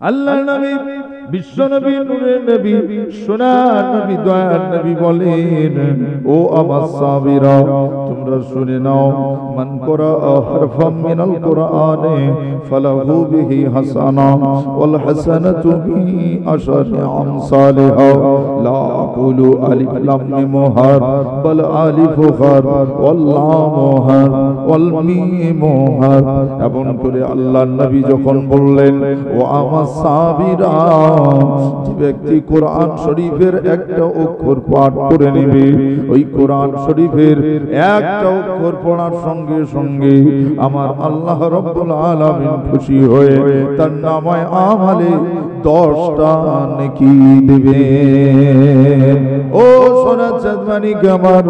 আল্লাহর নবী বিশ্ব নবী নূরের নবী সোনার নবী দয়ার নবী বলেন, ও আমার সাহাবীরা তোমরা শুনে নাও, মান করা হারফাম মিনাল কোরআনে ফালাহু বিহি হাসানা ওয়াল হাসানাতু বিহি আশারি আমসালিহা লা আকুলু আলিফ লাম মিম হার বাল আলিফ হার ওয়াল লাম হার ওয়াল মিম হার। এমন করে আল্লাহর নবী যখন বললেন, ও আমার সাহাবীরা, যে ব্যক্তি কোরআন শরীফের একটা অক্ষর পাঠ করে নেবে, ওই কোরআন শরীফের একটা অক্ষর পড়ার সঙ্গে সঙ্গে আমার আল্লাহ রাব্বুল আলামিন খুশি হয়ে তার নামায় আমলে 10টা নেকি দেবে। ও সোনার চাঁদমানি আমার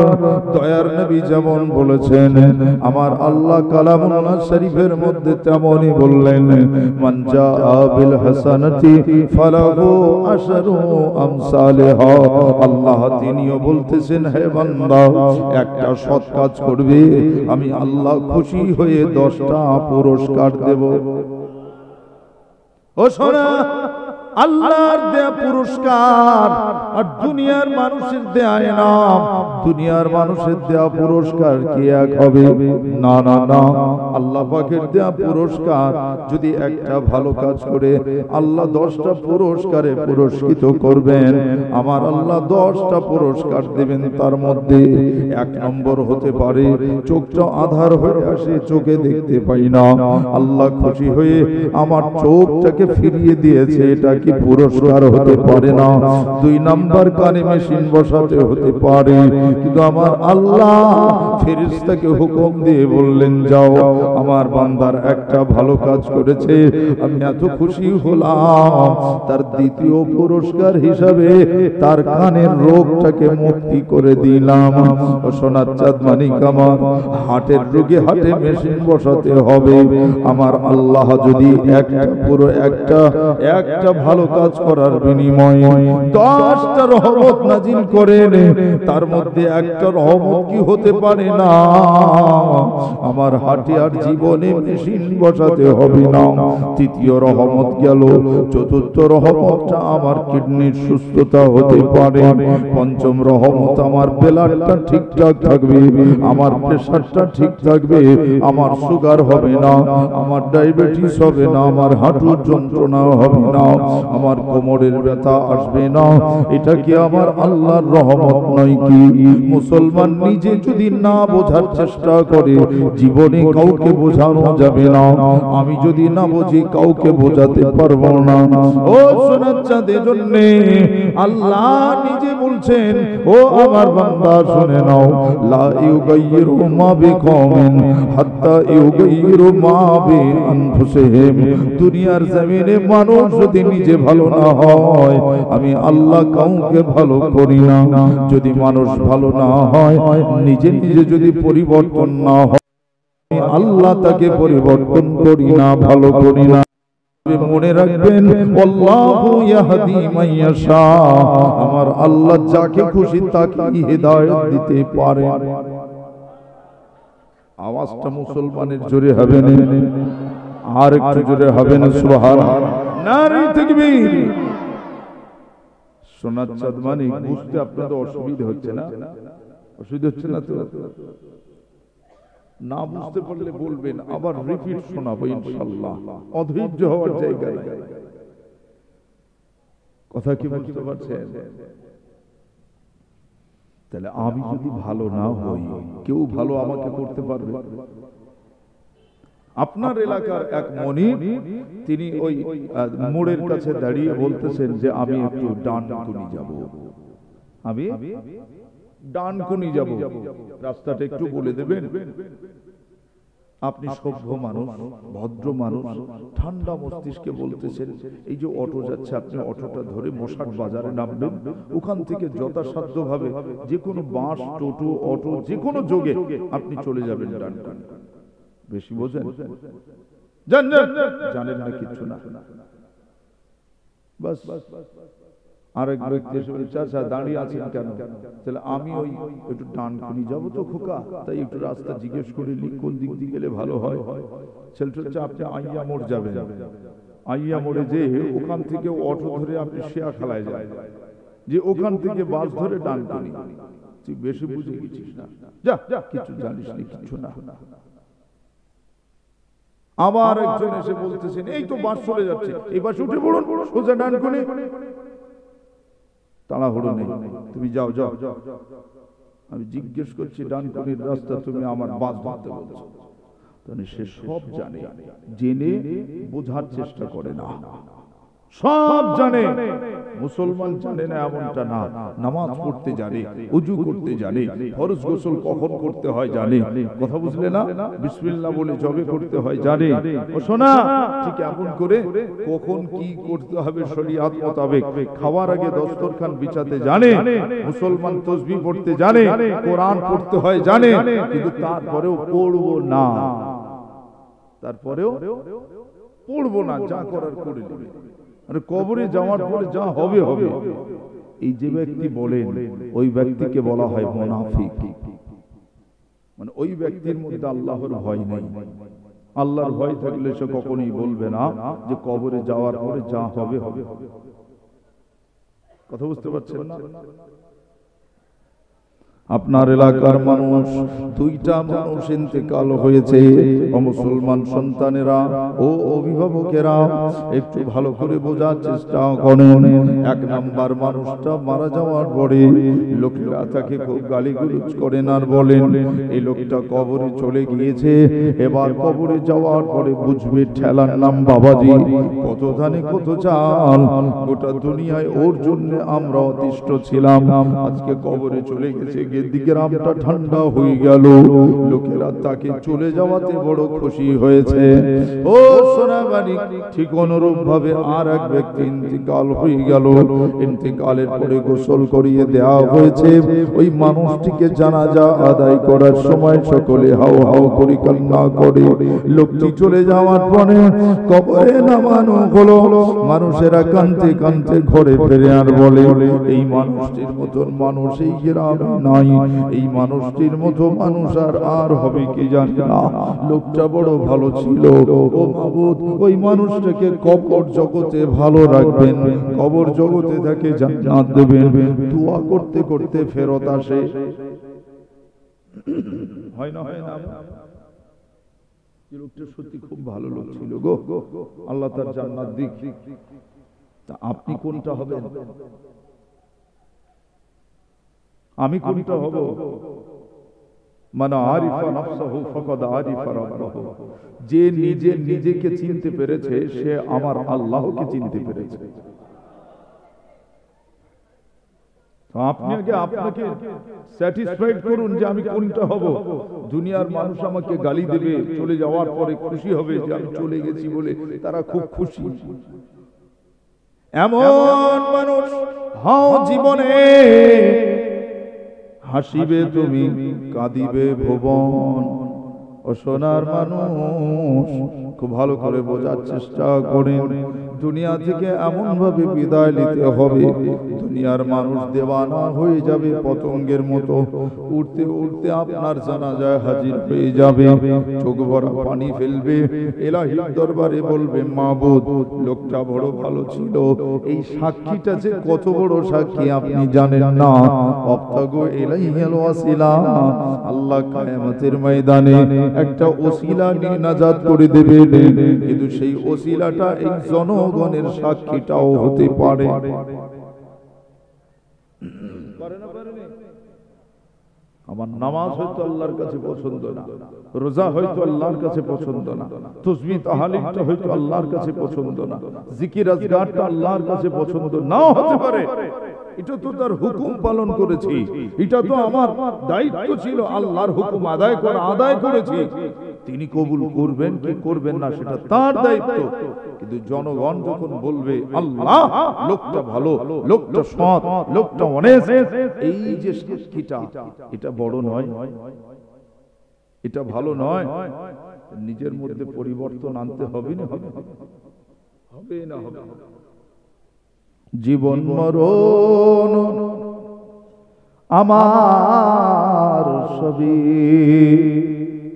দয়ার নবী যেমন বলেছেন, আমার আল্লাহ কালামুল্লাহ শরীফের মধ্যে তেমনই বললেন, মান জাআ বিল হাসানাতি ফালাহু আশরু আমসালিহা। আল্লাহ তিনিও বলতেছেন, হে বান্দা, একটা সৎ কাজ করবে, আমি আল্লাহ খুশি হয়ে 10টা পুরস্কার দেব। ও সোনা, আল্লাহর দেয়া পুরস্কার আর দুনিয়ার মানুষের দেয়া ইনাম, দুনিয়ার মানুষের দেয়া পুরস্কার কি এক হবে? না না না, আল্লাহ পাকের দেয়া পুরস্কার যদি একটা ভালো কাজ করে আল্লাহ 10টা পুরস্কারে পুরস্কৃত করবেন। আমার আল্লাহ 10টা পুরস্কার দেবেন। তার মধ্যে 1 নম্বর হতে পারে চোখটা আধার হয়ে আসে, চোখে দেখতে পাই না, আল্লাহ খুশি হয়ে আমার চোখটাকে ফিরিয়ে দিয়েছে, এটা কি পুরস্কার হতে পারে না? 2 নাম্বার কানে মেশিন বসাতে হতে পারে, কিন্তু আমার আল্লাহ ফেরেশতাকে হুকুম দিয়ে বললেন, যাও, আমার বান্দার একটা ভালো কাজ করেছে, আমি এত খুশি হলাম, তার দ্বিতীয় পুরস্কার হিসাবে তার কানের রোগটাকে মুক্তি করে দিলাম। ও সোনার চাঁদ মানিক আমার, হার্টের রোগে হার্টে মেশিন বসাতে হবে। আমার আল্লাহ যদি একটা ভালো কাজ করার বিনিময়ে 10টা রহমত নাজিল করেন, তার মধ্যে একটা রহমত কি হতে পারে না? আমার হার্টে আর জীবনে মেশিন বসাতে হবে না। তৃতীয় রহমত গেল, চতুর্থ রহমতটা আমার কিডনির সুস্থতা হতে পারে, পঞ্চম রহমত আমার ব্লাডটা ঠিকঠাক থাকবে, আমার প্রেসারটা ঠিক থাকবে, আমার সুগার হবে না, আমার ডায়াবেটিস হবে না, আমার হাঁটুর যন্ত্রণা হবে না, আমার কোমরের ব্যথা আসবে না। এটা কি আমার আল্লাহর রহমত নয় কি? মুসলমান নিজে যদি না বোঝার চেষ্টা করে, জীবনে কাউকে বোঝানো যাবে না। আমি যদি না বুঝি, কাউকে বোঝাতে পারবো না। ও সোনার চাঁদের জন্য আল্লাহ নিজে বলছেন, ও আমার বান্দা শুনে নাও, লা ইউগাইয়িরু মা বিকওমিন হাত্তা ইউগাইয়িরু মা বিআনফুসিহিম। দুনিয়ার জমিনে মানুষ যদি নিজে ভালো না হয়, আমি আল্লাহ কাউকে ভালো করি না। যদি মানুষ ভালো না হয়, নিজে নিজে যদি পরিবর্তন না হয়, আমি আল্লাহ তাকে পরিবর্তন করি না, ভালো করি না। মনে রাখবেন, আল্লাহু ইয়াহদি মান ইয়াশা, আমার আল্লাহ যাকে খুশি তাকে হিদায়াত দিতে পারে। আওয়াজটা মুসলমানের জোরে হবে না, আর একটু জোরে হবে না? সুবহানাল্লাহ, নারে তাকবীর। সোনার চাঁদ মানিক, বুঝতে আপনাদের অসুবিধা হচ্ছে না? অসুবিধা হচ্ছে না তো? না বুঝতে পারলে বলবেন, আবার রিপিট শোনাবো ইনশাআল্লাহ। অধৈর্য হওয়ার জায়গায় কথা কি বুঝতে পারছেন? তাহলে আমি যদি ভালো না হই, কেউ ভালো আমাকে করতে পারবে? আপনার এলাকার এক মনির, তিনি ওই মোড়ের কাছে দাঁড়িয়ে বলতেছেন যে আমি একটু ডানকুনি যাব, আমি ডানকুনি যাব, রাস্তাটা একটু বলে দেবেন? আপনি সভ্য মানুষ, ভদ্র মানুষ, ঠান্ডা মস্তিষ্কে বলতেছেন, এই যে অটো যাচ্ছে, আপনি অটোটা ধরে মশাট বাজারে নামবেন, ওখান থেকে যথাসাধ্য ভাবে যে কোনো বাস, টোটো, অটো, যে কোনো যোগে আপনি চলে যাবেন ডানকুনি। বেশি বোঝেন? জানেন না কিছু না। বাস আরেক ব্যক্তি এসে বলে, চাচা দাঁড়িয়ে আছেন কেন? তাহলে আমি ওই একটু ডানকুনি যাবো তো খোকা, তাই একটু রাস্তা জিজ্ঞেস করে কোন দিক দিয়ে গেলে ভালো হয়। ছেলেটা হচ্ছে, আপনি আইয়া মোড় যাবেন। আইয়া মোড়ে যে ওখান থেকে অটো ধরে আপনি শেয়া খেলায় যায়, যে ওখান থেকে বাস ধরে ডানকুনি। তুই বেশি বুঝে গেছিস না, যা কিছু জানিস না, কিছু না। আবার একজন এসে বলতেছেন এই তো বাস চলে যাচ্ছে, এই বাসে উঠে পড়ুন, সোজা ডানকুনি। তাড়াহুড়ো নেই, তুমি যাও যাও। আমি জিজ্ঞেস করছি ডানকুনির রাস্তা, তুমি আমার বাস ধরতে বলছো। তাহলে সে সব জানে, জেনে বোঝার চেষ্টা করে না। সব জানে, মুসলমান জানে না এমনটা না। নামাজ পড়তে জানে, ওযু করতে জানে, ফরজ গোসল কখন করতে হয় জানে, কথা বুঝলে না? বিসমিল্লাহ বলে জবে করতে হয় জানে। ও শোনা, ঠিক এমন করে কখন কি করতে হবে শরীয়ত মোতাবেক। খাওয়ার আগে দস্তরখান বিছাতে জানে, মুসলমান তাসবিহ পড়তে জানে, কোরআন পড়তে হয় জানে, কিন্তু তারপরেও পড়বো না, তারপরেও পড়বো না, যা করার করে নেবে। কবরে যাওয়ার পরে যা হবে হবে। এই যে ব্যক্তি বলেন, ওই ব্যক্তিকে বলা হয় মুনাফিক। মানে ওই ব্যক্তির মধ্যে আল্লাহর ভয় নেই। আল্লাহর ভয় থাকলে সে কখনোই বলবে না যে কবরে যাওয়ার পরে যা হবে হবে। কথা বুঝতে পারছেন না? আপনার এলাকার মানুষ, দুইটা মানুষ ইন্তেকাল হয়েছে। মুসলমান সন্তানেরা ও অভিভাবকেরা একটু ভালো করে বোঝার চেষ্টা করুন। এক নাম্বার, মানুষটা মারা যাওয়ার পরে লোকেরা তাকে খুব গালিগালাজ করেন আর বলেন এই লোকটা কবরে চলে গিয়েছে। এবার কবরে যাওয়ার পরে বুঝবে ঠেলার নাম বাবাজি, কত ধানে কত চাল, গোটা দুনিয়ায় ওর জন্য আমরা অতিষ্ঠ ছিলাম, আজকে কবরে চলে গেছে, গ্রামটা ঠান্ডা হয়ে গেল। লোকেরা তাকে চলে যাওয়াতে বড় খুশি হয়েছে। ও সোনাবাড়ি, ঠিক অনুরূপ ভাবে আর এক ব্যক্তি ইন্তেকাল হয়ে গেল। ইন্তেকালের পরে গোসল করিয়ে দেওয়া হয়েছে। ওই মানুষটিকে জানাজা আদায় করার সময় সকলে হাও হাও করে কান্না করে। লোকটি চলে যাওয়ার পরে কবরে নামানো হলো। মানুষেরা কাঁদতে কাঁদতে ঘরে ফিরে আর বলে এই মানুষটির মতন মানুষ এই গ্রামে নাই, এই মানুষটির মতো মানুষ আর হবে কি জানি না। লোকটা বড় ভালো ছিল। ও মাবুদ, ওই মানুষটাকে কবর জগতে ভালো রাখবেন, কবর জগতে তাকে জান্নাত দেবেন। দোয়া করতে করতে ফেরত আসে, হয় না? হয় না? লোকটা সত্যি খুব ভালো লোক ছিল গো, আল্লাহ তার জান্নাত দিক। তা আপনি কোনটা হবেন? আমি কোনটা হব? মানে আরিফা নাফসাহু ফাকাদ আরিফা রাব্বাহু, যে নিজে নিজেকে চিনতে পেরেছে সে আমার আল্লাহকে চিনতে পেরেছে। আপনি আগে আপনাকে স্যাটিসফাইড করুন যে আমি কোনটা হব। দুনিয়ার মানুষ আমাকে গালি দেবে, চলে যাওয়ার পরে খুশি হবে যে আমি চলে গেছি বলে, তারা খুব খুশি। এমন মানুষ হও জীবনে, হাসিবে তুমি কাঁদিবে ভুবন। ও সোনার মানুষ, খুব ভালো করে বোঝার চেষ্টা করেন। দুনিয়া থেকে এমন ভাবে বিদায় নিতে হবে, দুনিয়ার মানুষ দেওয়ানা হয়ে যাবে পতঙ্গের মতো, উঠতে উঠতে আপনার জানাজায় হাজির হয়ে যাবে, চোখ ভরা পানি ফেলবে, ইলাহির দরবারে বলবে মাবুদ লোকটা বড় ভালো ছিল। এই সাক্ষীটা যে কত বড় সাক্ষী আপনি জানেন না। অবতাগু ইলাইহিল ওয়াসিলা, আল্লাহ কিয়ামতের ময়দানে একটা ওসিলা নিয়ে নাজাত করে দেবে, কিন্তু সেই ওসিলাটা এই জনগণের সাক্ষীটাও হতে পারে। আমার নামাজ হয়তো আল্লাহর কাছে পছন্দ না, রোজা হয়তো আল্লাহর কাছে পছন্দ না, তাসবিহ তাহলিলটা হয়তো আল্লাহর কাছে পছন্দ না, জিকির আজকারটা আল্লাহর কাছে পছন্দ নাও হতে পারে। এটা তো তার হুকুম পালন করেছি, এটা তো আমার দায়িত্ব ছিল আল্লাহর হুকুম আদায় করা, আদায় করেছি। তিনি কবুল করবেন কি করবেন না সেটা তার দায়িত্ব। কিন্তু জনগণ যখন বলবে আল্লাহ লোকটা ভালো, লোকটা সৎ, লোকটা অনেস্ট, এই যে সাক্ষীটা, এটা বড় নয়, এটা ভালো নয়। নিজের মধ্যে পরিবর্তন আনতে হবে না, হবে না? হবে। জীবন মরণ আমার সবই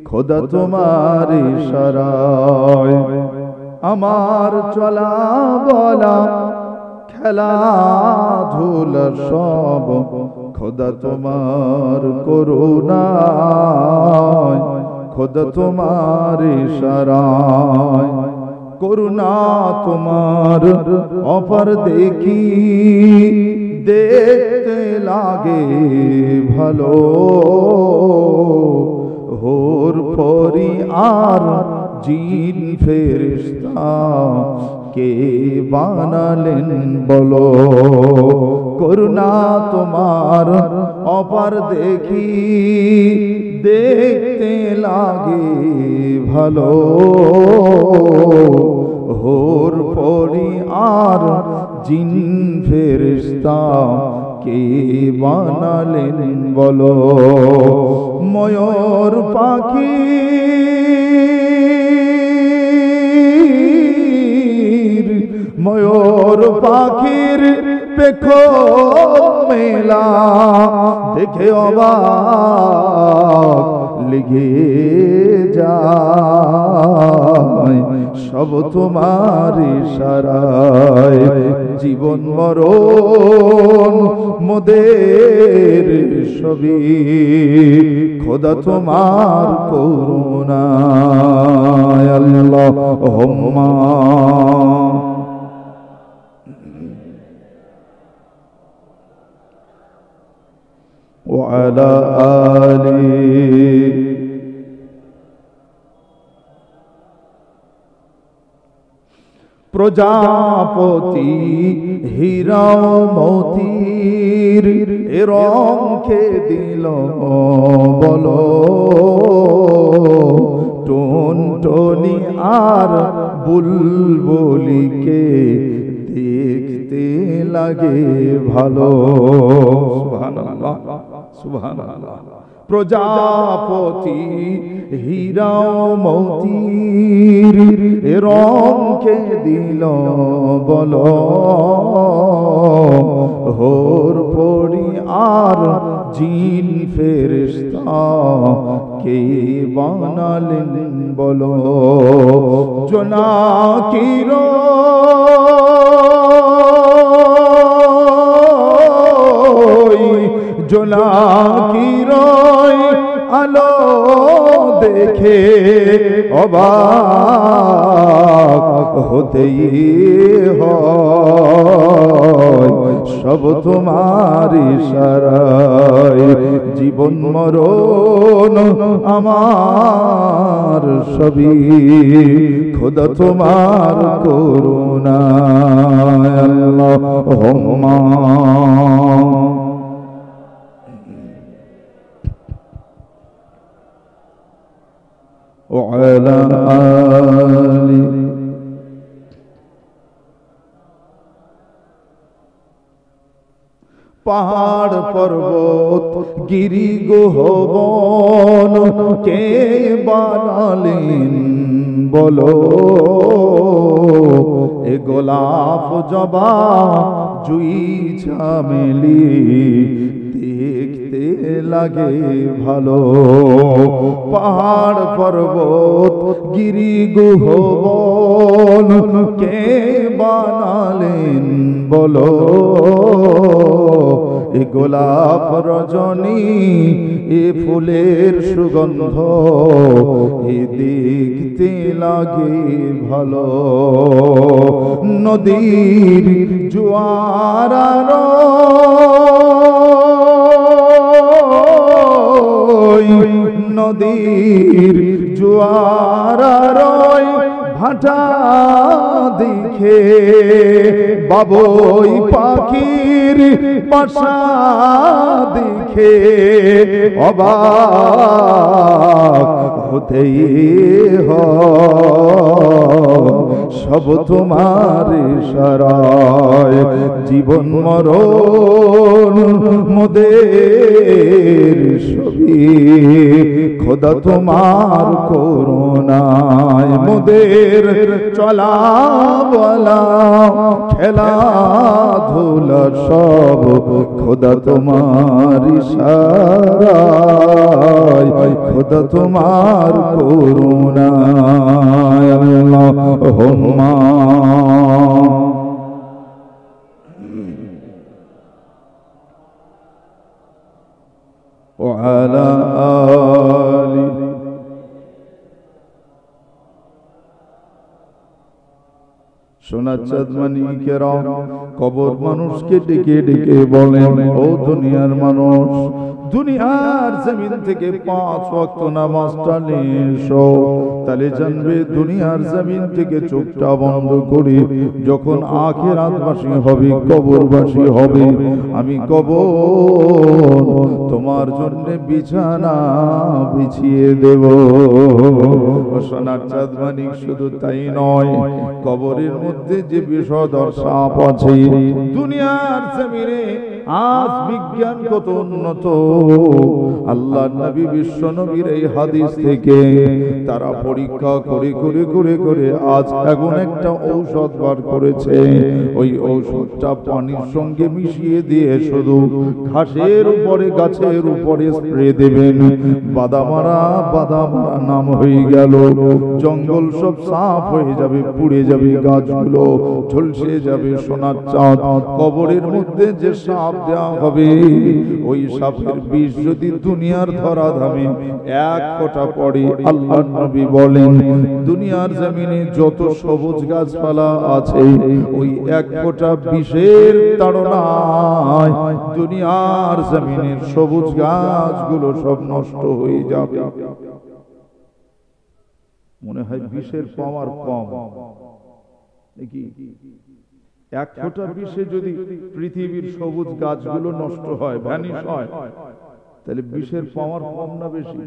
খোদা তোমার ইশারায়, আমার চলা বলা খেলাধুলা সব খোদা তোমার করুণায়, খোদা তোমার ইশারায়, করুণা তোমার অপার দেখি দেখতে লাগে ভালো, হোর পরি আর জিন ফেরেশতা কে বানালেন বলো, করুণা তোমার অপার দেখি দেখতে লাগে ভালো, হোর পরি আর জিন ফেরেশতা কে বানালেন বলো, ময়ূর পাখি ময়ূর পাখির পেখো মেলা দেখে অবাক লেগে যায়, সব তোমার ইশারায়, জীবন মরণ মোদের সবই খোদা তোমার করুণায়। আল্লাহুম্মা وعلى آله প্রজাপতি হীরা মতির এ রং কে দিল বলো, টুনটুনি আর বুলবুলিকে দেখতে লাগে ভালো, সুবহানাল্লাহ সুবহানাল্লাহ। প্রজাপতি হীরা মতির এ রং কে দিল বলো, হোর পরি আর জিন ফেরেশতা কে বানালেন বলো, জোনাকির জোনাকির আলো দেখে অবাক হতেই হয়, সব তোমার ইশারায়, জীবন মরণ আমার সবই খোদা তোমার করুণায়। আল্লাহুম্মা وعلى آله পাহাড় পর্বত গিরি গহবন কে বানালেন বলো, এ গোলাপ জবা জুই ঝামেলি দেখতে লাগে ভালো, পাহাড় পর্বত গিরি গহবন কে বানালেন বলো, এ গোলাপ রজনী এ ফুলের সুগন্ধ এ দেখতে লাগে ভালো, নদীর জোয়ার নদীর জোয়ার ভাটা দেখে বাবুই পাখির বাসা দেখে অবাক হতেই হয়, সব তোমার ইশারায়, জীবন মরণ মোদের সবই খোদা তোমার করুণায়, মোদের চলা বলা খেলাধুলা সব খোদা তোমার ইশারায়, খোদা তোমার করুণায়। আল্লাহুম্মা ওয়া আলা আলি সোনার চাঁদমানি কেরাম কবর মানুষকে ডেকে ডেকে বলেন, ও দুনিয়ার মানুষ, দুনিয়ার জমিন থেকে 5 ওয়াক্ত নামাজটা নিয়ে এসো, তাহলে জানবে দুনিয়ার জমিন থেকে চোখটা বন্ধ করে যখন আখিরাতবাসী হবে, কবরবাসী হবে, আমি কবর তোমার জন্য বিছানা বিছিয়ে দেব। সোনার চাঁদমানি শুধু তাই নয়, কবরের মধ্যে যে বিষধর সাপ আছে, দুনিয়ার জমিনে আজ বিজ্ঞান কত উন্নত, আল্লাহর নবী বিশ্ব নবীর এই হাদিস থেকে তারা পরীক্ষা করে করে করে করে আজ এখন একটা ঔষধ বার করেছে। ওই ঔষধটা পানির সঙ্গে মিশিয়ে দিয়ে শুধু ঘাসের উপরে গাছের উপরে স্প্রে দেবেন, বাদামারা বাদামারা নাম হয়ে গেল, জঙ্গল সব সাফ হয়ে যাবে, পুড়ে যাবে, গাছগুলো ঝলসে যাবে। সোনার চাঁদ কবরের মধ্যে যে সাপ দেওয়া হবে, ওই সাপের বিষ যদি দুনিয়ার ধরাধামে 1 ফোঁটা পড়ে, আল্লাহর নবী বলেন দুনিয়ার জমিনে যত সবুজ গাছপালা আছে, ওই 1 ফোঁটা বিষের তাড়নায় দুনিয়ার জমিনের সবুজ গাছগুলো সব নষ্ট হয়ে যাবে। মনে হয় বিষের পাওয়ার কম নাকি? 1 ফোঁটা বিষে যদি পৃথিবীর সবুজ গাছগুলো নষ্ট হয়, ভ্যানিশ হয়, তাহলে বিষের পাওয়ার কম না বেশি?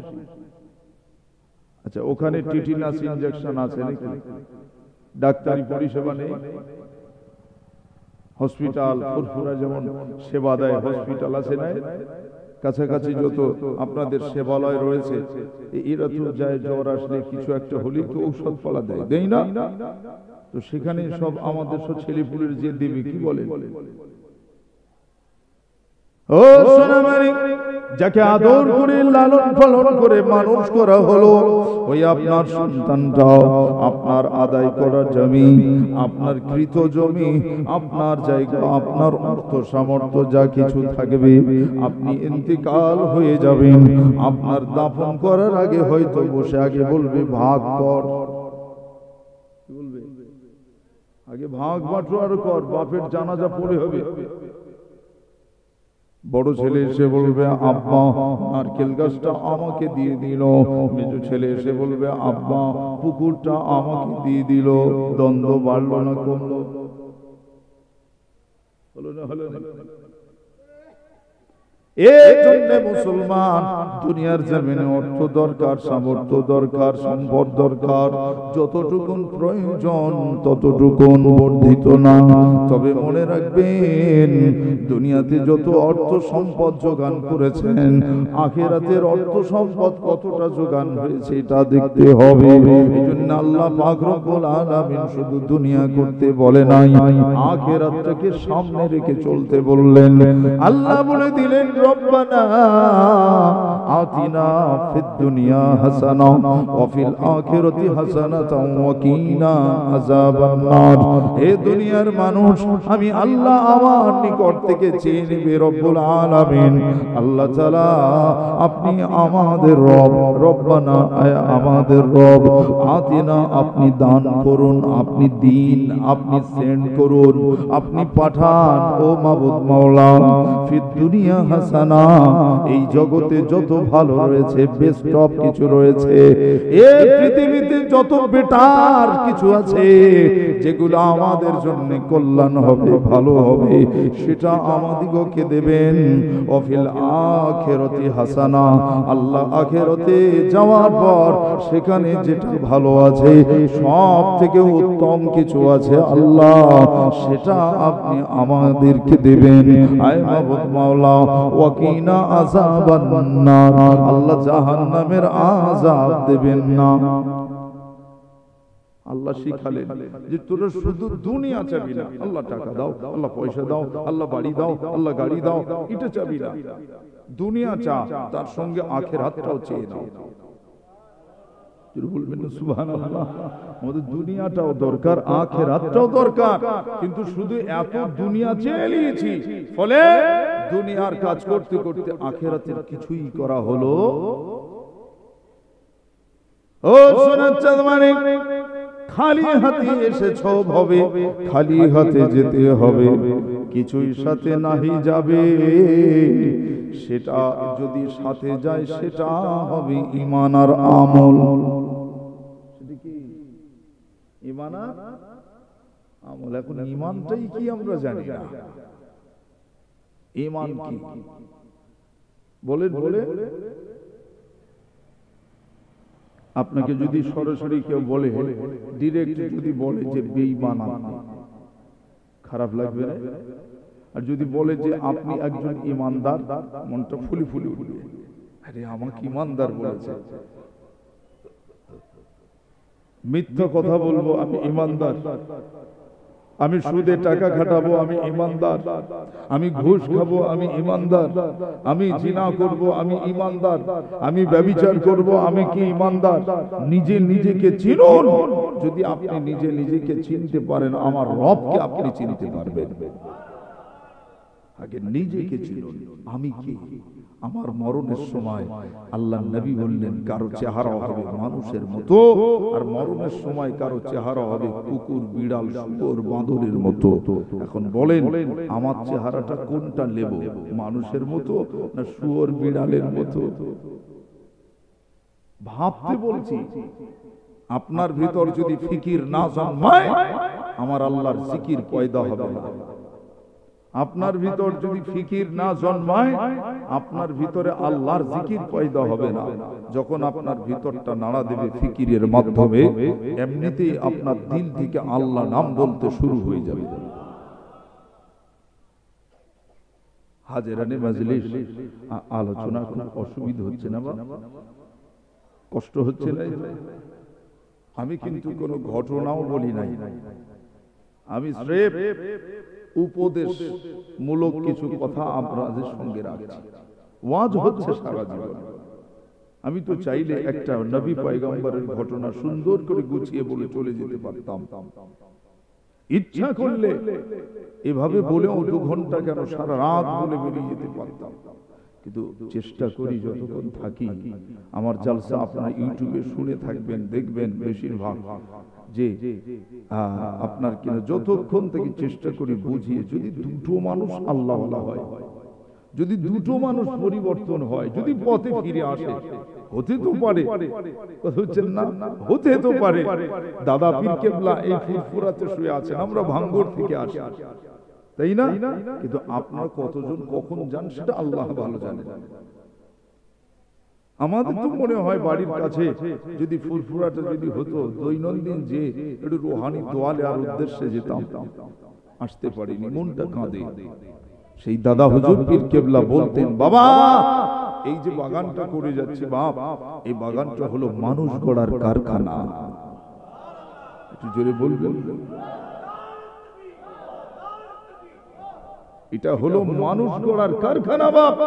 আচ্ছা, ওখানে টিটিনাস ইনজেকশন আছে নাকি? ডাক্তারি পরিষেবা নেই? হসপিটাল ফুরফুরা যেমন সেবা দেয়, হসপিটাল আছে না কাছাকাছি? যত আপনাদের সেবালয় রয়েছে, এরা তো যায় জ্বর আসলে কিছু একটা হলেই তো ঔষধ পালা দেয়, দেয় না? তো সেখানে সব আমাদের সব ছেলেপুলের যে দেবে, কি বলে, ও সোনামারি, যাকে আদর করে লালন পালন করে মানুষ করা হলো, ওই আপনার সন্তানটাও আপনার আদায় করা জমি, আপনার কৃত জমি, আপনার জায়গা, আপনার অর্থ সামর্থ্য যা কিছু থাকবে, আপনি ইন্তেকাল হয়ে যাবেন, আপনার দাফন করার আগে হয়তো বসে আগে বলবে ভাগ কর, বলবে আগে ভাগ বাটোয়ারা কর, বাপের জানাজা পড়ে হবে। বড় ছেলে এসে বলবে আব্বা নারকেল গাছটা আমাকে দিয়ে দিল, মেজো ছেলে এসে বলবে আব্বা পুকুরটা আমাকে দিয়ে দিল। দ্বন্দ্ব বাড়লো না কমলো? হলো না? হলো না? এই জন্য মুসলমান দুনিয়ার জমিনে অর্থ দরকার, সামর্থ্য দরকার, সম্পদ দরকার, যতটুকুন প্রয়োজন ততটুকুন বর্ধিত না। তবে মনে রাখবেন, দুনিয়াতে যত অর্থ সম্পদ যোগান করেছেন, আখিরাতের অর্থ সম্পদ কতটা যোগান হয়েছে এটা দেখতে হবে। এই জন্য আল্লাহ পাক রব্বুল আলামিন শুধু দুনিয়া করতে বলে নাই, আখিরাতটাকে সামনে রেখে চলতে বললেন। আল্লাহ বলে দিলেন রব্বানা আতিনা ফিদ দুনিয়া হাসানা ওয়া ফিল আখিরাতি হাসানাতাও ওয়া কিনা আযাবান নার। হে দুনিয়ার মানুষ, আমি আল্লাহ আমার নিকট থেকে চেয়ে নেবে রব্বুল আলামিন, আল্লাহ তাআলা আপনি আমাদের রব, রব্বানা আমাদের রব, আতিনা আপনি দান করুন, আপনি দিন, আপনি সেন্ড করুন, আপনি পাঠান ও মাবুদ মাওলা, ফিদ দুনিয়া হাসানা হাসানা, এই জগতে যত ভালো রয়েছে, বেস্ট অফ কিছু রয়েছে, এই পৃথিবীতে যত বেটার কিছু আছে, যেগুলো আমাদের জন্য কল্যাণ হবে, ভালো হবে, সেটা আমাদিগকে দেবেন। অফিল আখিরাতি হাসানা, আল্লাহ আখিরাতে যাওয়ার পর সেখানে যেটা ভালো আছে, সব থেকে উত্তম কিছু আছে আল্লাহ, সেটা আপনি আমাদেরকে দেবেন। আয় মাবুদ মাওলা, ওয়াকিনা আযাবান নার, আল্লাহ জাহান্নামের আযাব দেবেন না। আল্লাহ শিখালেন যে তোরা শুধু দুনিয়া চাবি না, আল্লাহ টাকা দাও, আল্লাহ পয়সা দাও, আল্লাহ বাড়ি দাও, আল্লাহ গাড়ি দাও, এটা চাবি না। দুনিয়া চা, তার সঙ্গে আখিরাতটাও চেয়ে নাও। বলবেন না সুবহানাল্লাহ? আমাদের দুনিয়াটাও দরকার, আখিরাতটাও দরকার, কিন্তু শুধু এত দুনিয়া চেয়ে নিয়েছি, ফলে দুনিয়ার কাজ করতে করতে আখিরাতের কিছুই করা হলো। ও সোনার চাঁদ মানে, খালি হাতে এসেছ ভবে, খালি হাতে যেতে হবে, কিছুই সাথে নাহি যাবে, সেটা যদি সাথে যায় সেটা হবে ঈমান আর আমল। সেটা কি? ঈমান আর আমল। এখন ঈমানটাই কি আমরা জানি না। ঈমান কি বলেন? বলে আপনাকে যদি সরাসরি কেউ বলে, ডিরেক্ট যদি বলে যে বেঈমান আপনি, খারাপ লাগবে না? আর যদি বলে যে আপনি একজন ঈমানদার, মনটা ফুলি ফুলি উঠবে, আরে আমাকে ঈমানদার বলেছে। মিথ্যা কথা বলবো, আমি ঈমানদার। আমি সুদে টাকা খাটাবো, আমি ঈমানদার। আমি ঘুষ খাবো, আমি ঈমানদার। আমি জিনা করব, আমি ঈমানদার। আমি ব্যভিচার করব, আমি কি ঈমানদার? নিজে নিজেকে চিনুন। যদি আপনি নিজে নিজেকে চিনতে পারেন, আমার রবকে আপনি চিনতে পারবেন। আগে নিজেকে চিনুন, আমি কি। আমার মরণের সময় আল্লাহ নবী বললেন, কারো চেহারা হবে মানুষের মতো, আর মরণের সময় কারো চেহারা হবে কুকুর, বিড়াল, শুয়োর, বাঁদরের মতো। এখন বলেন আমার চেহারাটা কোনটা নেব, মানুষের মতো না শুয়োর বিড়ালের মতো? ভাবতে বলছি। আপনার ভিতর যদি ফিকির না জন্মায়, আমার আল্লাহর জিকির পয়দা হবে না। আপনার ভিতর যদি ফিকির না জন্মায়, আপনার ভিতরে আল্লাহর জিকির পয়দা হবে না। যখন আপনার ভিতরটা নাড়া দেবে ফিকিরের মাধ্যমে, এমনিতেই আপনার দিল থেকে আল্লাহ নাম বলতে শুরু হয়ে যাবে। হাজেরানে মাজলিস, আলোচনা খুব অসুবিধা হচ্ছে না বা কষ্ট হচ্ছে না? আমি কিন্তু কোনো ঘটনাও বলি নাই, আমি স্রেফ উপদেশ মূলক কিছু কথা আপনাদের সঙ্গে রাখছি। ওয়াজ হচ্ছে সারা জীবন। আমি তো চাইলে একটা নবী পয়গম্বরের ঘটনা সুন্দর করে গুছিয়ে বলে চলে যেতে পারতাম। ইচ্ছা করলে এভাবে বলেও 2 ঘন্টা কেন, সারা রাত বলে বেরিয়ে যেতে পারতাম। কিন্তু চেষ্টা করি যতক্ষণ থাকি, আমার জালসা আপনারা ইউটিউবে শুনে থাকবেন, দেখবেন বেশিরভাগ, যে আপনার কিনা যতক্ষণ থেকে চেষ্টা করি বুঝিয়ে, যদি 2টো মানুষ আল্লাহওয়ালা হয়, যদি 2টো মানুষ পরিবর্তন হয়, যদি পথে ফিরে আসে, হতে তো পারে, কথা হচ্ছেন না, হতে তো পারে। দাদা পীর কেবলা এই ফুরফুরাতে শুয়ে আছেন, আমরা ভাঙ্গর থেকে আসি, তাই না? কিন্তু আপনারা কতজন কখন যান সেটা আল্লাহ ভালো জানেন। আমাদের তো মনে হয় বাড়ির কাছে যদি ফুরফুরাটা যদি হতো, দৈনন্দিন যে একটু রোহানি দোয়ালে আর উদ্দেশ্যে যেতাম, আসতে পারিনি, মনটা কাঁদে। সেই দাদা হুজুর পীর কেবলা বলতেন, বাবা এই যে বাগানটা করে যাচ্ছে বাপ, এই বাগানটা হলো মানুষ গড়ার কারখানা। একটু জোরে বলবেন, এটা হলো মানুষ গড়ার কারখানা বাপ।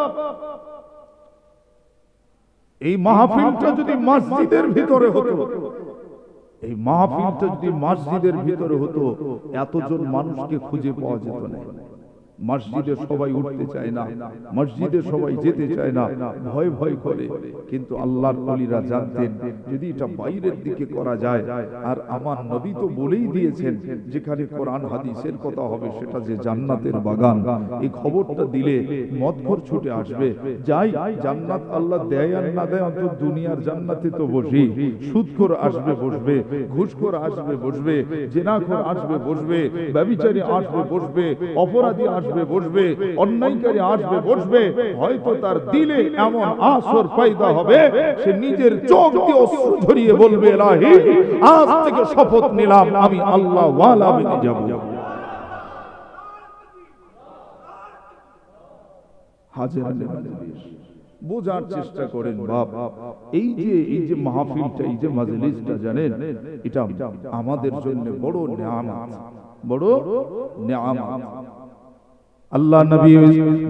এই মাহফিলটা যদি মসজিদের ভিতরে হতো, এই মাহফিলটা যদি মসজিদের ভিতরে হতো, এতজন মানুষকে খুঁজে পাওয়া যেত না। মসজিদে সবাই উঠতে চায় না, মসজিদে সবাই যেতে চায় না, ভয় ভয় করে। কিন্তু আল্লাহর ওলিরা জানতেন যদি এটা বাইরের দিকে করা যায়, আর আমার নবী তো বলেই দিয়েছেন যেখানে কোরআন হাদিসের কথা হবে সেটা যে জান্নাতের বাগান, এই খবরটা দিলে মদখোর ছুটে আসবে। যাই জান্নাত আল্লাহ দেয় আর না দেয়, অন্তত দুনিয়ার জান্নাতে তো বসি। সুদখোর আসবে বসবে, ঘুষখোর আসবে বসবে, জিনাখোর আসবে বসবে, ব্যভিচারী আসবে বসবে, অপরাধী আসবে বসবে, অন্যায়কারী আসবে বসবে। হয়তো তার দিলে এমন আসর পয়দা হবে, সে নিজের চোখ দিয়ে অশ্রু ঝরিয়ে বলবে, ইলাহি আজ থেকে শপথ নিলাম আমি আল্লাহ ওয়ালা বেনে যাব। হাজিরানে মাজলিস বোঝার চেষ্টা করেন বাপ, এই যে মাহফিলটা, এই যে মাজলিসটা জানেন, এটা আমাদের জন্য বড় নিয়ামত, বড় নিয়ামত। আল্লাহ নবী,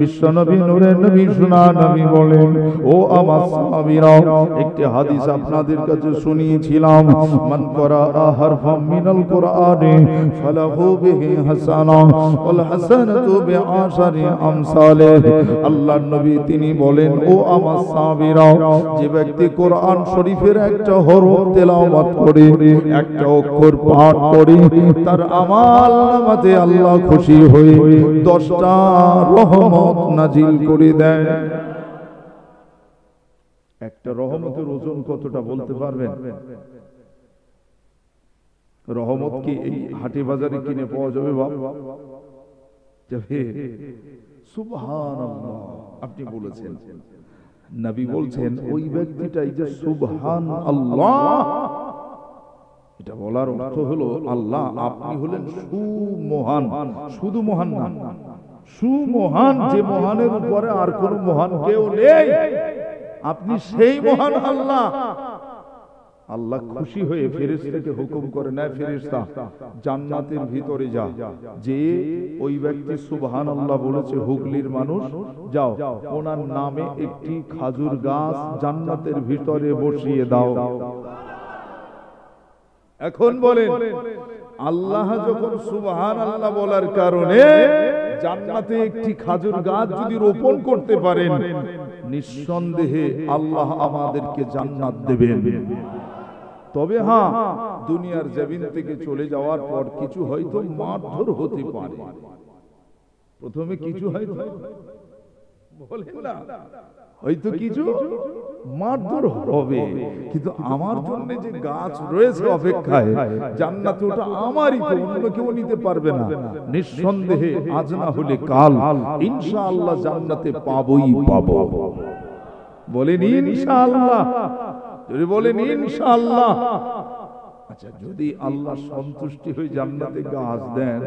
বিশ্ব নবী, নূরের নবী, সোনা নবী বলেন, ও আমার সাহাবীরা, একটি হাদিস আপনাদের কাছে শুনিয়েছিলাম, মান করা হারফাম মিনাল কোরআনি ফালাহু বিহি হাসানা ওয়াল হাসানাতু বিআশারি আমসালিহি। আল্লাহ নবী তিনি বলেন, ও আমার সাহাবীরা, যে ব্যক্তি কোরআন শরীফের একটা হরফ তেলাওয়াত করে, একটা অক্ষর পাঠ করে, তার আমল নামাতে আল্লাহ খুশি হয়ে 10টা রহমত নাজিল করে দেয়। একটা রহমতের ওজন কতটা বলতে পারবেন? রহমত কি এই হাটে বাজারে কিনে পাওয়া যাবে বাপ? যাবে? সুবহানাল্লাহ আপনি বলেছেন, নবী বলছেন ওই ব্যক্তিটাই যে সুবহানাল্লাহ, এটা বলার অর্থ হলো আল্লাহ আপনি হলেন সুমহান, শুধু মহান না, সুমহান, যে মহানের উপরে আর কোন মহান কেউ নেই, আপনি সেই মহান আল্লাহ। আল্লাহ খুশি হয়ে ফেরেশতাকে হুকুম করে নেয়, ফেরেশতা জান্নাতের ভিতরে যা, যে ওই ব্যক্তি সুবহানাল্লাহ বলেছে, হুগলির মানুষ, যাও ওনার নামে একটি খাজুর গাছ জান্নাতের ভিতরে বসিয়ে দাও। এখন বলেন, আল্লাহ যখন সুবহানাল্লাহ বলার কারণে জান্নাতে একটি খাজুর গাছ যদি রোপণ করতে পারেন, নিঃসন্দেহে আল্লাহ আমাদেরকে জান্নাত দেবেন। তবে হ্যাঁ, দুনিয়ার জমিন থেকে চলে যাওয়ার পর কিছু হয়তো মারধর হতে পারে, প্রথমে কিছু হয়তো বলেন না, হয়তো কিছু মারধর হবে, কিন্তু আমার জন্য যে গাছ রয়েছে অপেক্ষায় জান্নাতে, ওটা আমারই, তো অন্য কেউ নিতে পারবে না। নিঃসন্দেহে আজ না হলে কাল ইনশাআল্লাহ জান্নাতে পাবই পাবো। বলেন ইনশাআল্লাহ, যদি বলেন ইনশাআল্লাহ। আচ্ছা, যদি আল্লাহ সন্তুষ্টি হয়ে জান্নাতে গাছ দেন,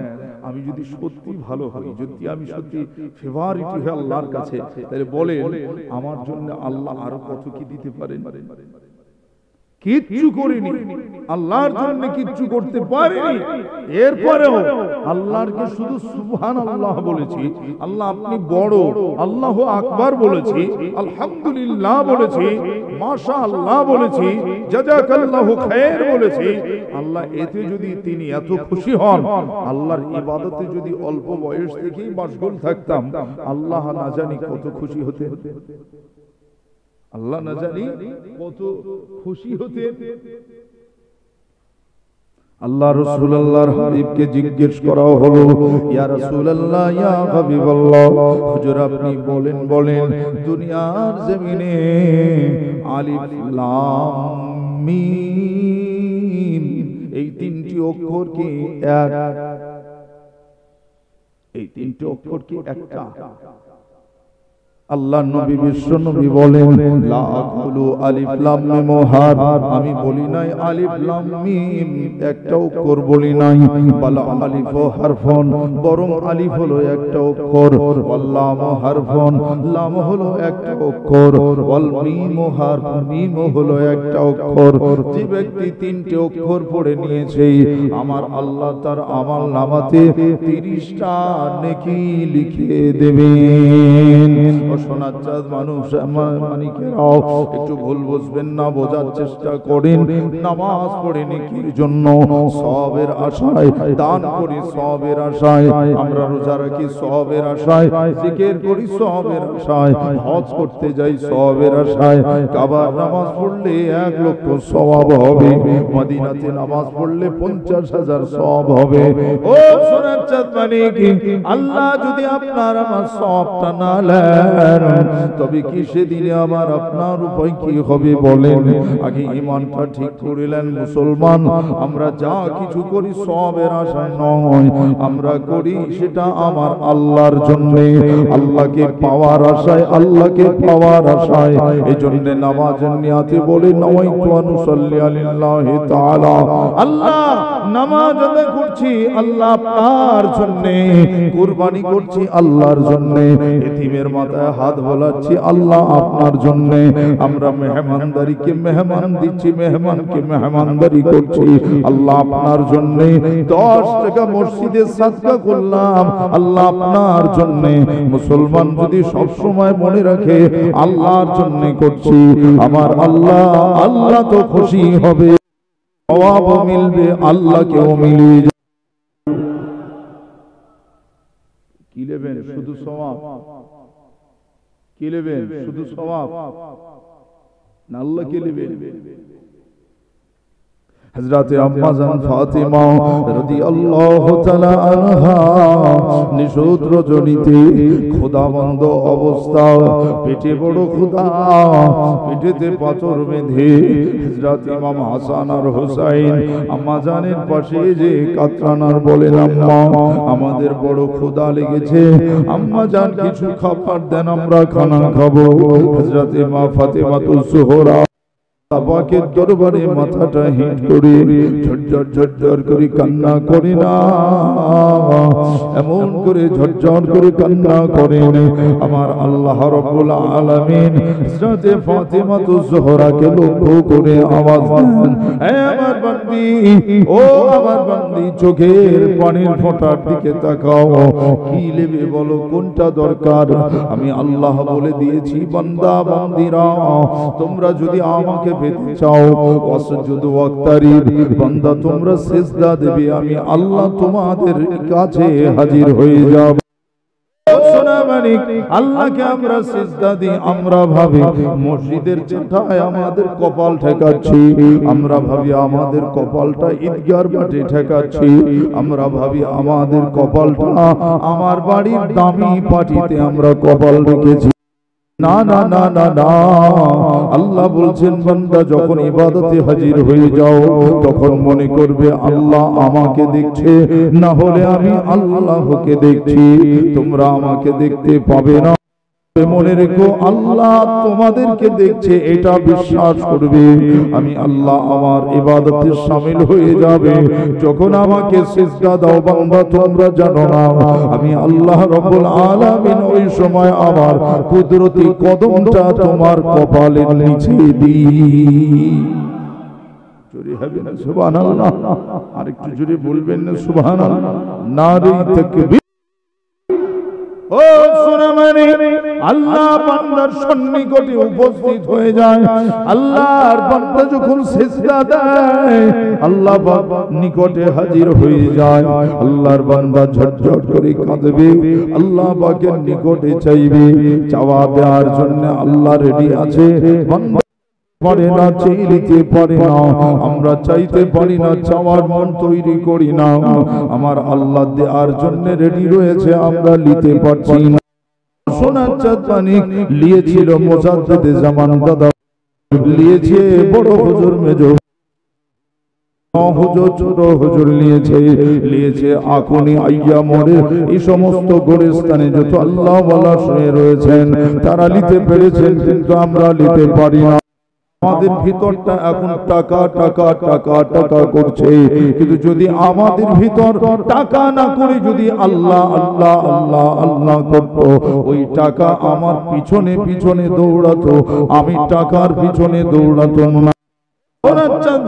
আমি যদি সত্যি ভালো হই, যদি আমি সত্যি ফেভারিট হই আল্লাহর কাছে, তাহলে বলেন আমার জন্য আল্লাহ আরো কত কি দিতে পারেন? কিচ্ছু করিনি, আল্লাহর জন্য কিচ্ছু করতে পারিনি, এরপরেও আল্লাহকে শুধু সুবহানাল্লাহ বলেছি, আল্লাহ আপনি বড়, আল্লাহু আকবার বলেছি, আলহামদুলিল্লাহ বলেছি, মাশাআল্লাহ বলেছি, জাযাকাল্লাহু খায়র বলেছি। আল্লাহ এতে যদি তিনি এত খুশি হন, আল্লাহর ইবাদতে যদি অল্প বয়স থেকেই মশগুল থাকতাম, আল্লাহ না জানি কত খুশি হতেন, আল্লাহ না জানি কত খুশি হতেন। আল্লাহ রাসূলুল্লাহর হাবিবকে জিজ্ঞেস করা হলো, ইয়া রাসূলুল্লাহ, ইয়া হাবিবাল্লাহ, হুজুর আপনি বলেন দুনিয়ার জমিনে আলিফ লাম মিম এই তিনটি অক্ষর কি এক? এই তিনটি অক্ষর কি একটা? আল্লাহ নবী, বিশ্ব নবী বলেন, লা আকুলু আলিফ লাম মিম হার, আমি বলি নাই আলিফ লাম মিম একটা অক্ষর বলি নাই, বাল আলিফ হারফুন, বরং আলিফ হলো একটা অক্ষর, ওয়াল লাম হারফুন, লাম হলো একটা অক্ষর, ওয়াল মিম হারফুন, মিম হলো একটা অক্ষর। যে ব্যক্তি তিনটে অক্ষর পড়ে নিয়েছে, আমার আল্লাহ তার আমল নামাতে 30টা নেকি লিখে দেবেন। সোনার চাঁদ মানুষ মানিকেরাও একটু ভুল বুঝবেন না, বোঝার চেষ্টা করেন। নামাজ পড়ে নেকির জন্য, সওয়াবের আশায়, দান করি সওয়াবের আশায়, আমরা রোজা রাখি সওয়াবের আশায়, জিকির করি সওয়াবের আশায়, হজ করতে যাই সওয়াবের আশায়। কাবার নামাজ পড়লে 1 লক্ষ সওয়াব হবে, মদিনাতে নামাজ পড়লে 50,000 সওয়াব হবে। ও সোনার চাঁদ মানিক, আল্লাহ যদি আপনার আমার সওয়াবটা না নেন, তবে কি সেদিনে আমার আপনার উপায় কি হবে বলেন? আগে ঈমানটা ঠিক করিলেন মুসলমান। আমরা যা কিছু করি সওয়াবের আশায় নয়, আমরা করি সেটা আমার আল্লাহর জন্য, আল্লাহকে পাওয়ার আশায়, আল্লাহকে পাওয়ার আশায়। এজন্য নামাজের নিয়াতে বলে নাওয়াইতু আনুসাল্লি আলিল্লাহি তাআলা, আল্লাহ নামাজ আদায় করছি আল্লাহ আপনার জন্য, কুরবানি করছি আল্লাহর জন্য, এতিমের মাথায় হাত বোলাচ্ছি আল্লাহ আপনার জন্য, আমরা মেহমানদারিকে মেহমান দিচ্ছি, মেহমানকে মেহমানদারি করছি আল্লাহ আপনার জন্য, 10 টাকা মসজিদে সাদকা করলাম আল্লাহ আপনার জন্য। মুসলমান যদি সব সময় মনে রাখে আল্লাহর জন্য করছি, আমার আল্লাহ, আল্লাহ তো খুশি হবে, সওয়াব মিলবে, আল্লাহকেও মিলিয়ে যাবে। কি নেবেন? শুধু সওয়াব? কি নেবেন? শুধু সওয়াব না আল্লাহকে নেবেন? হযরতে আম্মা জান ফাতিমা রাদিয়াল্লাহু তাআলা আনহা নিশোদ রজনীতে ক্ষুধাবন্ধ অবস্থা, পেটে বড় ক্ষুধা, পেটেতে পাথর বেঁধে হযরত ইমাম হাসান আর হুসাইন আম্মা জানের পাশে যে কাতরানার বলেন, আম্মা আমাদের বড় ক্ষুধা লেগেছে, আম্মা জান কিছু খাবার দেন, আমরা খানা খাবো। হযরত মা ফাতেমাতুজ জোহরা পাকের দরবারে মাথাটা হিট করে ঝরঝর ঝরঝর করে কান্না করে না, এমন করে ঝরঝর করে কান্না করেন। আমার আল্লাহ রাব্বুল আলামিন হযরত ফাতেমাতুজ জোহরাকে লক্ষ্য করে আওয়াজ দেন, হে আমার বান্দি, ও আমার বান্দি, চোখের পানির ফোঁটার দিকে তাকাও, কি নেবে বলো, কোনটা দরকার? আমি আল্লাহ বলে দিয়েছি, বান্দা বান্দিরা তোমরা যদি আমাকে পেতে চাও, ওয়াসজুদু ওয়াক্তারিব, বান্দা তোমরা সিজদা দেবে, আমি আল্লাহ তোমাদের কাছে হাজির হয়ে যাব। সোনা মানিক, আল্লাহকে আমরা সিজদা দিই, আমরা ভাবি মসজিদের চাটায় আমাদের কপাল ঠেকাচ্ছি, আমরা ভাবি আমাদের কপালটা ঈদগার মাঠে ঠেকাচ্ছি, আমরা ভাবি আমাদের কপালটা আমার বাড়ির দামি পাটিতে আমরা কপাল রেখেছি। না না না না না, আল্লাহ বলছেন বান্দা যখন ইবাদতে হাজির হয়ে যাও তখন মনে করবে আল্লাহ আমাকে দেখছে, না হলে আমি আল্লাহকে দেখছি, তোমরা আমাকে দেখতে পাবে না। মনে রেখো আল্লাহ তোমাদেরকে দেখছে, এটা বিশ্বাস করবে। আমি আল্লাহ আমার ইবাদতে শামিল হয়ে যাবে যখন আমাকে সিজদা দাও বান্দা, তোমরা জানো না আমি আল্লাহ রাব্বুল আলামিন ওই সময় আমার কুদরতি কদমটা তোমার কপালের নিচে দিই। জোরে হবে না সুবহানাল্লাহ? আরেকটু জোরে বলবেন না সুবহানাল্লাহ? নারে তাকবীর। ও সোনা মানে, আল্লাহ বান্দার সন্নিকটে উপস্থিত হয়ে যায়। আল্লাহর বান্দা যখন সিজদা দেয় আল্লাহ পাক নিকটে হাজির হয়ে যায়। আল্লাহর বান্দা ঝটঝট করে কাঁদবে, আল্লাহ পাকের নিকটে চাইবে, চাওয়া দেওয়ার জন্য আল্লাহ রেডি আছে। বান্দা পারে না, চাইতে পারে না, আমরা চাইতে পারি না, চাওয়ার মন তৈরি করি না, আমার আল্লাহ দেওয়ার জন্য রেডি রয়েছে, আমরা নিতে পারছি না। সোনার চাঁদ মানিক লিয়েছিল মুজাদ্দিদে জামান দাদা, লিয়েছে বড় হুজুর মেজো হুজুর, ছোট হুজুর লিয়েছে আকুনি আইয়া মরে, এই সমস্ত গোরস্থানে যত আল্লাহ ওয়ালা শুয়ে রয়েছেন তারা নিতে পেরেছেন, কিন্তু আমরা নিতে পারি না। আমাদের ভিতরটা এখন টাকা টাকা টাকা টাকা করছে, কিন্তু যদি আমাদের ভিতর টাকা না করে যদি আল্লাহ আল্লাহ আল্লাহ আল্লাহ করত, ওই টাকা আমার পিছনে পিছনে দৌড়াতো, আমি টাকার পিছনে দৌড়াতাম না।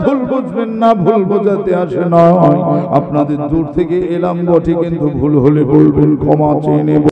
ভুল বুঝবেন না, ভুল বোঝাতে আসে না, আপনাদের দূর থেকে এলাম বটে, কিন্তু ভুল হলে বলবেন, ক্ষমা চেয়ে নেব।